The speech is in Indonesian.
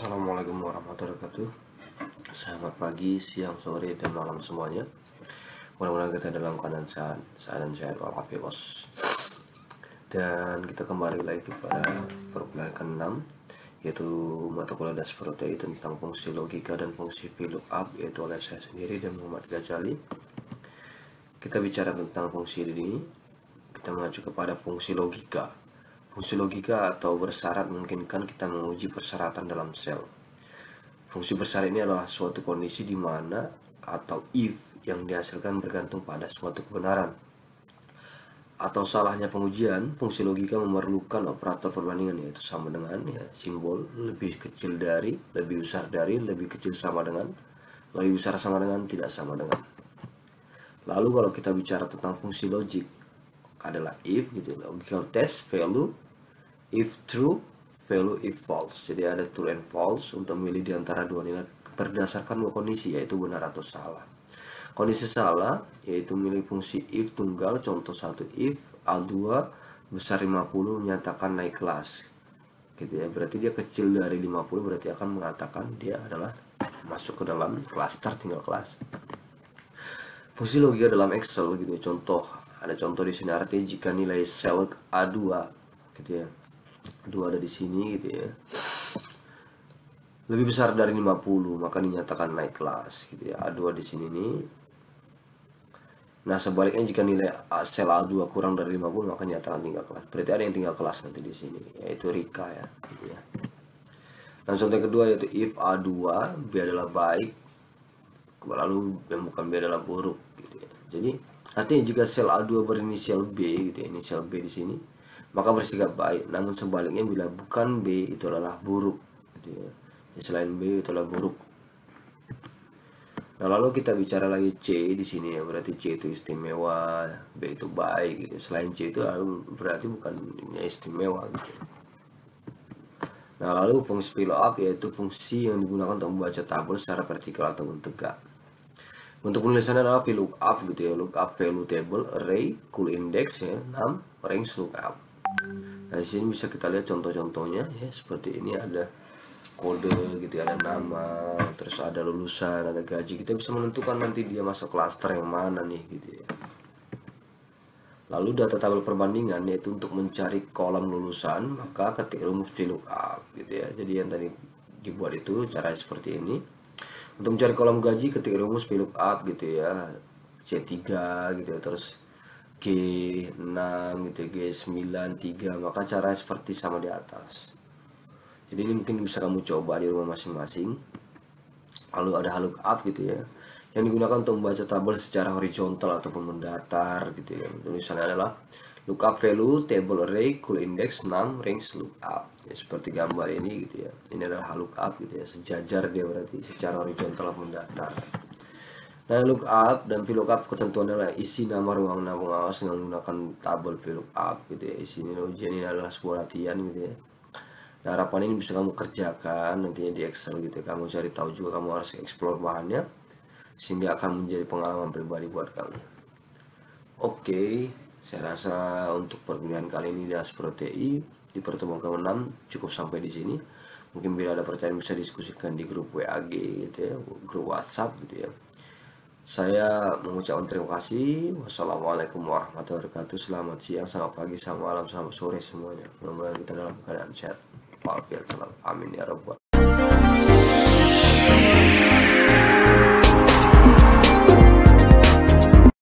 Assalamualaikum warahmatullahi wabarakatuh. Selamat pagi, siang, sore, dan malam semuanya. Mudah-mudahan kita dalam keadaan sehat walafiat. Dan kita kembali lagi pada perkuliahan ke-6, yaitu mata kuliah dasar protein tentang fungsi logika dan fungsi VLOOKUP, yaitu oleh saya sendiri dan Muhammad Ghazali. Kita bicara tentang fungsi ini, kita mengacu kepada fungsi logika. Fungsi logika atau bersyarat memungkinkan kita menguji persyaratan dalam sel. Fungsi bersyarat ini adalah suatu kondisi di mana atau if yang dihasilkan bergantung pada suatu kebenaran atau salahnya pengujian. Fungsi logika memerlukan operator perbandingan, yaitu sama dengan, simbol lebih kecil dari, lebih besar dari, lebih kecil sama dengan, lebih besar sama dengan, tidak sama dengan. Lalu kalau kita bicara tentang fungsi logik, adalah if gitu, logical test value if true, value if false. Jadi ada true and false untuk memilih di antara dua nilai berdasarkan dua kondisi, yaitu benar atau salah. Kondisi salah yaitu memilih fungsi if tunggal, contoh 1 if A2 besar 50 menyatakan naik kelas gitu ya, berarti dia kecil dari 50, berarti akan mengatakan dia adalah masuk ke dalam klaster tinggal kelas. Fungsi logika dalam Excel gitu ya, ada contoh di sini, artinya jika nilai sel A2 gitu ya, 2 ada di sini gitu ya, lebih besar dari 50, maka dinyatakan naik kelas gitu ya, A2 di sini nih. Nah, sebaliknya jika nilai sel A2 kurang dari 50, maka dinyatakan tinggal kelas. Berarti ada yang tinggal kelas nanti di sini, yaitu Rika ya gitu ya. Nah, contoh yang kedua yaitu if A2 B adalah baik, lalu bukan B adalah buruk gitu ya. Jadi artinya jika sel A2 berinisial B gitu ya, inisial B di sini, maka bersikap baik. Namun sebaliknya bila bukan B itu adalah buruk gitu ya. Selain B itu adalah buruk. Nah, lalu kita bicara lagi C di sini ya, berarti C itu istimewa, B itu baik gitu. Selain C itu berarti bukan istimewa gitu. Nah, lalu fungsi VLOOKUP yaitu fungsi yang digunakan untuk membaca tabel secara vertikal atau tegak. Untuk penulisannya adalah VLOOKUP gitu ya, lookup value table, array, cool index ya, 6, range lookup. Nah, di sini bisa kita lihat contoh-contohnya ya, seperti ini ada kode gitu ya, ada nama, terus ada lulusan, ada gaji. Kita bisa menentukan nanti dia masuk klaster yang mana nih gitu ya. Lalu data tabel perbandingan yaitu untuk mencari kolom lulusan, maka ketik rumus VLOOKUP gitu ya. Jadi yang tadi dibuat itu cara seperti ini. Untuk mencari kolom gaji ketik rumus VLOOKUP gitu ya, C3 gitu ya, terus G6 gitu ya, G9 3, maka cara seperti sama di atas. Jadi ini mungkin bisa kamu coba di rumah masing-masing. Lalu ada lookup gitu ya, yang digunakan untuk membaca tabel secara horizontal ataupun mendatar gitu ya. Tulisannya adalah lookup value table array cool index 6 range lookup ya, seperti gambar ini gitu ya. Ini adalah lookup gitu ya, sejajar dia berarti secara horizontal ataupun mendatar. Nah, lookup dan VLOOKUP ketentuannya adalah isi nama ruang pengawas dengan menggunakan tabel VLOOKUP gitu ya. Isi ini ujian ini adalah sebuah latihan gitu ya. Nah, harapan ini bisa kamu kerjakan nantinya di Excel gitu ya. Kamu cari tahu juga, kamu harus explore bahannya sehingga akan menjadi pengalaman pribadi buat kamu. Oke, saya rasa untuk perkuliahan kali ini dasar protein di pertemuan ke-6 cukup sampai di sini. Mungkin bila ada pertanyaan bisa diskusikan di grup WAG gitu ya, grup WhatsApp gitu ya. Saya mengucapkan terima kasih. Wassalamualaikum warahmatullahi wabarakatuh. Selamat siang, selamat pagi, selamat malam, selamat sore semuanya. Mudah-mudahan kita dalam keadaan sehat walafiat. Amin ya rabbal